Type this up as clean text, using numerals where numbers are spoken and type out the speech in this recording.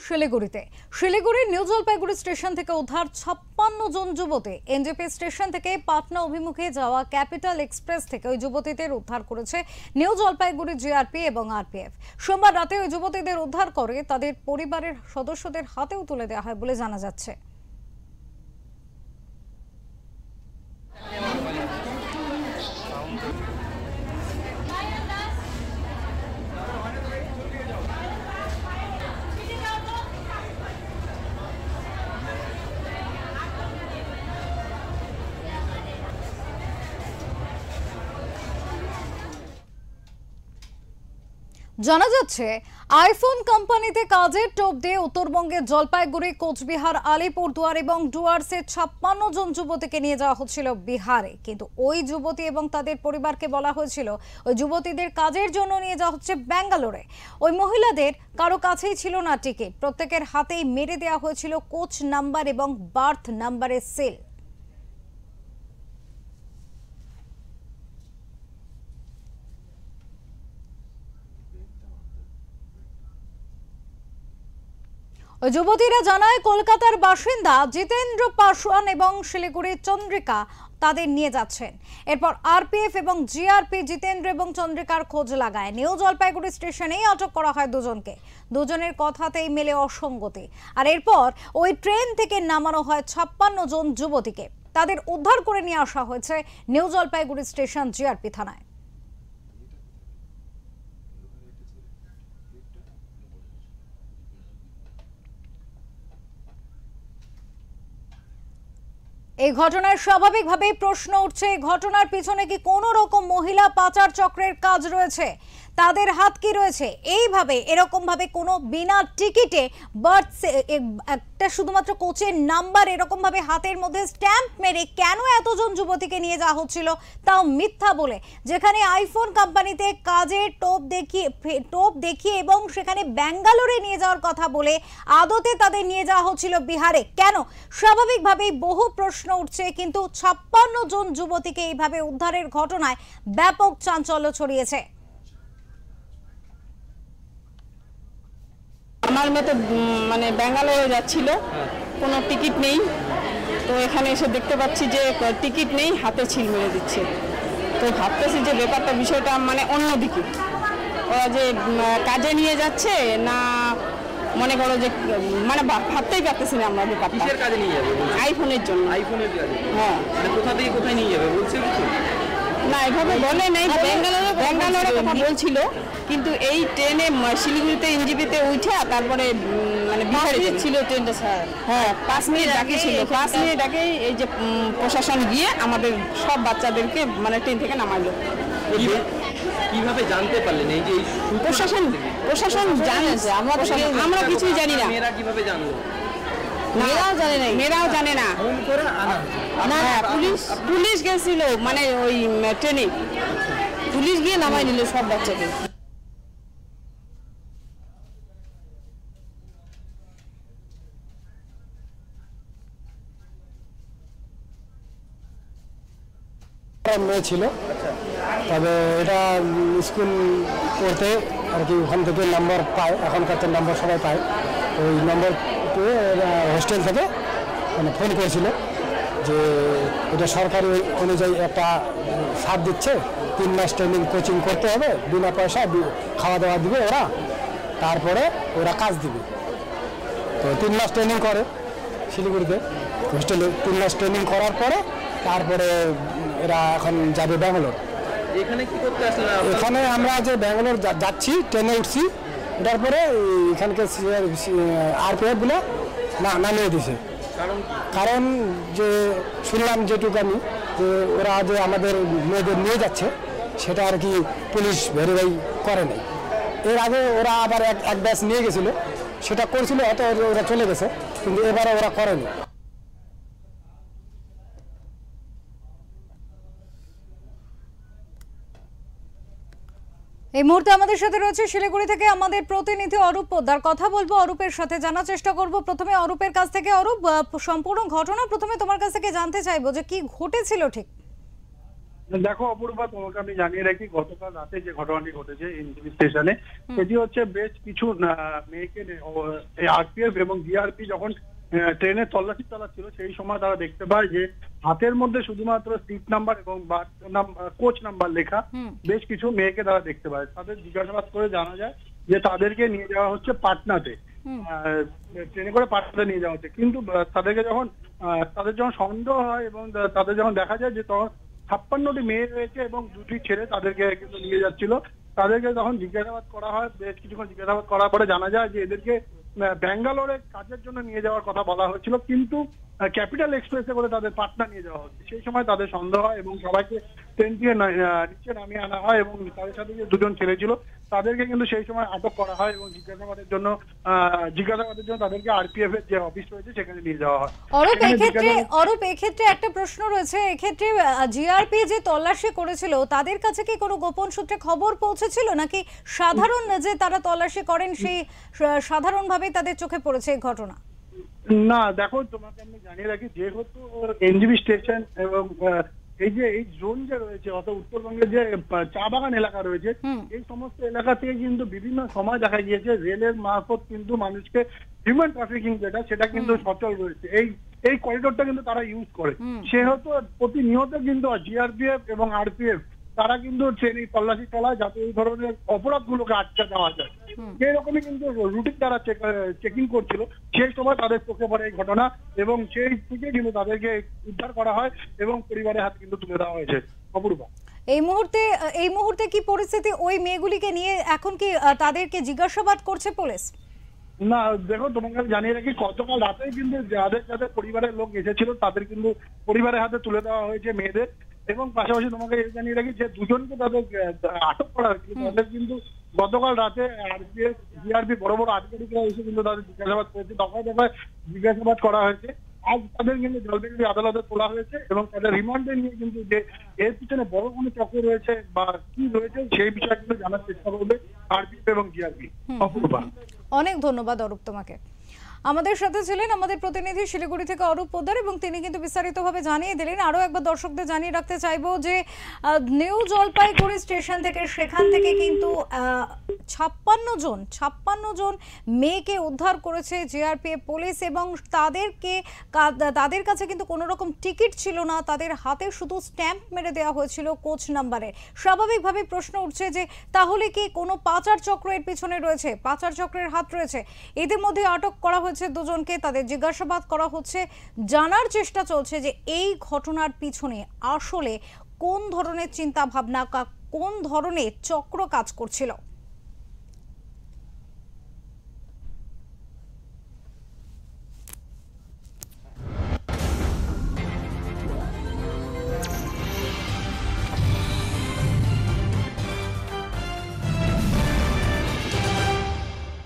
শিলিগুড়ির new Jalpaiguri station থেকে উদ্ধার 56 জন যুবতী। এনজেপি স্টেশন থেকে পাটনা অভিমুখে যাওয়া ক্যাপিটাল এক্সপ্রেস থেকে ওই যুবতীদের উদ্ধার করেছে নিউ জলপাইগুড়ি জিআরপি এবং আরপিএফ। সোমবার রাতে ওই যুবতীদের উদ্ধার করে তাদের পরিবারের সদস্যদের হাতেও তুলে দেওয়া হয় বলে জানা যাচ্ছে। জানা যাচ্ছে আইফোন কোম্পানিতে কাজের টোপ দিয়ে উত্তরবঙ্গের জলপাইগুড়ি, কোচবিহার, আলিপুরদুয়ার এবং ডুয়ার্সে 56 জন যুবতীকে নিয়ে যাওয়া হচ্ছিল বিহারে। কিন্তু ওই যুবতী এবং তাদের পরিবারকে বলা হয়েছিল ওই যুবতীদের কাজের জন্য নিয়ে যাওয়া হচ্ছে ব্যাঙ্গালোরে। ওই মহিলাদের কারো কাছেই ছিল না টিকিট, প্রত্যেকের হাতেই মেরে দেওয়া হয়েছিল কোচ নাম্বার এবং বার্থ নাম্বারের সিল। ওই যুবতীরা জানায় কলকাতার বাসিন্দা জিতেন্দ্র পাসওয়ান এবং শিলিগুড়ির চন্দ্রিকা তাদের নিয়ে যাচ্ছেন। এরপর আরপিএফ এবং জিআরপি জিতেন্দ্র এবং চন্দ্রিকার খোঁজ লাগায়। নিউ জলপাইগুড়ি স্টেশনেই আটক করা হয় দুজনকে। দুজনের কথাতেই মেলে অসঙ্গতি। আর এরপর ওই ট্রেন থেকে নামানো হয় 56 জন যুবতীকে। তাদের উদ্ধার করে নিয়ে আসা হয়েছে নিউ জলপাইগুড়ি স্টেশন জিআরপি থানায়। এই ঘটনার স্বাভাবিকভাবেই প্রশ্ন উঠছে, ঘটনার পিছনে কি কোনো রকম মহিলা পাচার চক্রের কাজ রয়েছে? তাদের হাত কি রয়েছে? এইভাবে এরকম ভাবে কোনো বিনা টিকিটে বার্থ একটা শুধুমাত্র কোচের নাম্বার এরকম ভাবে হাতের মধ্যে স্ট্যাম্প মেরে কেন এতজন যুবতীকে নিয়ে যাওয়া হচ্ছিল, তাও মিথ্যা বলে, যেখানে আইফোন কোম্পানিতে কাজের টোপ দেখিয়ে এবং সেখানে ব্যাঙ্গালোরে নিয়ে যাওয়ার কথা বলে আদতে তাদের নিয়ে যাওয়া হচ্ছিল বিহারে কেন? স্বাভাবিকভাবেই বহু প্রশ্ন উঠছে। কিন্তু 56 জন যুবতীকে এইভাবে উদ্ধারের ঘটনায় ব্যাপক চাঞ্চল্য ছড়িয়েছে। আমার মেয়ে মানে ব্যাঙ্গালোরে যাচ্ছিল, কোনো টিকিট নেই। তো এখানে এসে দেখতে পাচ্ছি যে টিকিট নেই, হাতে ছিল মেরে দিচ্ছে। তো ভাবতেছি যে বিষয়টা মানে অন্যদিকে, ওরা যে কাজে নিয়ে যাচ্ছে না, মনে করো যে মানে ভাবতেই পারতেছি না আমরা ব্যাপারটা। কিসের কাজে নিয়ে যাবে? আইফোনের জন্য। আইফোনের কাজে? হ্যাঁ। মানে কোথা থেকে কোথায় নিয়ে যাবে বলছে কিছু? না, এভাবে বলে নাই। ব্যাঙ্গালোরে কথা বলছিল, কিন্তু এই ট্রেনে শিলিগুড়িতে এনজিপিতে উঠে তারপরে মানে বিহারে ছিল ট্রেনটা। স্যার হ্যাঁ, 5 মিনিট বাকি ছিল। 5 মিনিট আগে এই যে প্রশাসন গিয়ে আমাদের সব বাচ্চাদেরকে মানে ট্রেন থেকে নামালো। কিভাবে জানতে পারলেন এই যে প্রশাসন জানে? আমরা কিছুই জানি না। মেয়েরা কিভাবে জানলো? মেয়েরাও জানে না। পুলিশ গেছিল, মানে ওই ট্রেনে পুলিশ গিয়ে নামাই নিল সব বাচ্চাকে। মেয়ে ছিল, তবে এটা স্কুল পড়তে আর কি ওখান থেকে নম্বর পায়, এখনকার তো নম্বর সবাই পায়। ওই নম্বর পেয়ে হোস্টেল থেকে মানে ফোন করেছিল যে এটা সরকারি অনুযায়ী একটা ছাড় দিচ্ছে, 3 মাস ট্রেনিং কোচিং করতে হবে, বিনা পয়সা খাওয়া দাওয়া দিবে ওরা, তারপরে ওরা কাজ দিবে। তো 3 মাস ট্রেনিং করে শিলিগুড়িতে হোস্টেলে। 3 মাস ট্রেনিং করার পরে তারপরে এরা এখন যাবে ব্যাঙ্গালোর। এখানে কি করতে আসলেন? এখানে আমরা যে ব্যাঙ্গালোর যাচ্ছি, ট্রেনে উঠছি, ওটার পরে এখানকার আরপিএফ গুলো নামিয়ে দিছে। কারণ যে শুনলাম যেটুকানি যে ওরা যে আমাদের মেয়েদের নিয়ে যাচ্ছে সেটা আর কি পুলিশ ভেরিফাই করে নাই। এর আগে ওরা আবার এক ব্যাচ নিয়ে গেছিলো, সেটা করছিল, অত ওরা চলে গেছে, কিন্তু এবারে ওরা করেনি। এই মুহূর্তে আমাদের সাথে রয়েছে শিলিগুড়ি থেকে আমাদের প্রতিনিধি অরূপ পোদ্দার। কথা বলবো অরূপের সাথে, জানার চেষ্টা করব প্রথমে অরূপের কাছ থেকে। অরূপ, সম্পূর্ণ ঘটনা প্রথমে তোমার কাছ থেকে জানতে চাইবো যে কি ঘটেছিল ঠিক। দেখো অপূর্বা, তোমাকে আমি জানিয়ে রাখি গতকাল রাতে যে ঘটনাটি ঘটেছে এনজিবি স্টেশনে, সেটি হচ্ছে বেশ কিছু মেয়েকে আরপিএফ এবং জিআরপি যখন ট্রেনে তল্লাশি চালাচ্ছিল সেই সময় তারা দেখতে পায় যে হাতের মধ্যে শুধুমাত্র সিট নাম্বার এবং কোচ নাম্বার লেখা বেশ কিছু মেয়েকে তারা দেখতে পায়। তাদের জিজ্ঞাসাবাদ করে জানা যায় যে তাদেরকে নিয়ে যাওয়া হচ্ছে পাটনাতে, ট্রেনে করে পাটনাতে নিয়ে যাওয়া হচ্ছে। কিন্তু তাদের যখন সন্দেহ হয় এবং তাদের যখন দেখা যায় যে তখন 56টি মেয়ে রয়েছে এবং 2টি ছেলে তাদেরকে কিন্তু নিয়ে যাচ্ছিল, তাদেরকে তখন জিজ্ঞাসাবাদ করা হয়। বেশ কিছুক্ষণ জিজ্ঞাসাবাদ করার পরে জানা যায় যে এদেরকে ব্যাঙ্গালোরে কাজের জন্য নিয়ে যাওয়ার কথা বলা হয়েছিল, কিন্তু ক্যাপিটাল এক্সপ্রেসে করে তাদের পাটনা নিয়ে যাওয়া হচ্ছে। সেই সময় তাদের সন্দেহ হয় এবং সবাইকে ট্রেন থেকে নিচে নামিয়ে আনা হয় এবং তাদের সাথে যে 2জন ছেলে ছিল তাদেরকে কিন্তু সেই সময় আটক করা হয় এবং জিজ্ঞাসাবাদের জন্য তাদেরকে আরপিএফ এর যে অফিস রয়েছে সেখানে নিয়ে যাওয়া হয়। অরূপ, এক্ষেত্রে একটা প্রশ্ন রয়েছে, এক্ষেত্রে জিআরপি যে তল্লাশি করেছিল তাদের কাছে কি কোনো গোপন সূত্রে খবর পৌঁছেছিল, নাকি সাধারণ যে তারা তল্লাশি করেন সেই সাধারণভাবেই তাদের চোখে পড়েছে এই ঘটনা? না দেখো, তোমাকে আমি জানিয়ে রাখি যেহেতু এনজিবি স্টেশন এবং এই জোন যে রয়েছে অর্থাৎ উত্তরবঙ্গের যে চা বাগান এলাকা রয়েছে এই সমস্ত এলাকা থেকে কিন্তু বিভিন্ন সময় দেখা গিয়েছে রেলের মারফত কিন্তু মানুষকে হিউম্যান ট্রাফিকিং সেটা কিন্তু সচল রয়েছে। এই করিডোরটা কিন্তু তারা ইউজ করে, সেহেতু প্রতিনিয়ত কিন্তু জিআরপিএফ এবং আরপিএফ তারা কিন্তু ট্রেনে তল্লাশি চালায় যাতে এই ধরনের অপরাধগুলোকে আটকে দেওয়া যায়। সেই রকমই কিন্তু রুটিন তারা চেকিং করছিল, সেই সময় তাদের চোখে পড়ে এই ঘটনা এবং সেই থেকে কিন্তু তাদেরকে উদ্ধার করা হয় এবং পরিবারের হাতে কিন্তু তুলে দেওয়া হয়েছে। অপূর্বা, এই মুহূর্তে কি পরিস্থিতি? ওই মেয়েগুলিকে নিয়ে এখন কি তাদেরকে জিজ্ঞাসাবাদ করছে পুলিশ? না দেখো, তোমাকে জানিয়ে রাখি গতকাল রাতেই কিন্তু যাদের পরিবারের লোক এসেছিল তাদের কিন্তু পরিবারের হাতে তুলে দেওয়া হয়েছে মেয়েদের, এবং পাশাপাশি তোমাকে জানিয়ে রাখি যে 2জনকে তাদের আটক করা হয়েছিল তাদের কিন্তু গতকাল রাতে আরপিএফ জিআরপি বড় বড় আধিকারিকরা এসে কিন্তু তাদের জিজ্ঞাসাবাদ করেছে, দফায় দফায় জিজ্ঞাসাবাদ করা হয়েছে। আজ তাদের কিন্তু জলপাইগুড়ি আদালতে তোলা হয়েছে এবং তাদের রিমান্ডে নিয়ে কিন্তু যে এর পিছনে বড় কোনো চক্র রয়েছে বা কি রয়েছে সেই বিষয়ে কিন্তু জানার চেষ্টা করবে আরপিএফ এবং জিআরপি। অপূর্বা, অনেক ধন্যবাদ অরূপ তোমাকে। আমাদের সাথে ছিলেন আমাদের প্রতিনিধি শিলিগুড়ি থেকে অরূপ পোদ্দার, এবং তিনি কিন্তু বিস্তারিতভাবে জানিয়ে দিলেন। আরও একবার দর্শকদের জানিয়ে রাখতে চাইবো যে নিউ জলপাইগুড়ি স্টেশন থেকে সেখান থেকে কিন্তু 56 জন মেয়েকে উদ্ধার করেছে জিআরপিএফ পুলিশ, এবং তাদের কাছে কিন্তু কোনো রকম টিকিট ছিল না, তাদের হাতে শুধু স্ট্যাম্প মেরে দেওয়া হয়েছিল কোচ নাম্বারের। স্বাভাবিকভাবে প্রশ্ন উঠছে যে তাহলে কি কোনো পাচার চক্র এর পিছনে রয়েছে, পাচার চক্রের হাত রয়েছে? এদের মধ্যে আটক করা হয়েছে 2জনকে, তাদের জিজ্ঞাসাবাদ করা হচ্ছে। জানার চেষ্টা চলছে যে এই ঘটনার পিছনে আসলে কোন ধরনের চিন্তা ভাবনা, কোন ধরনের চক্র কাজ করছিল।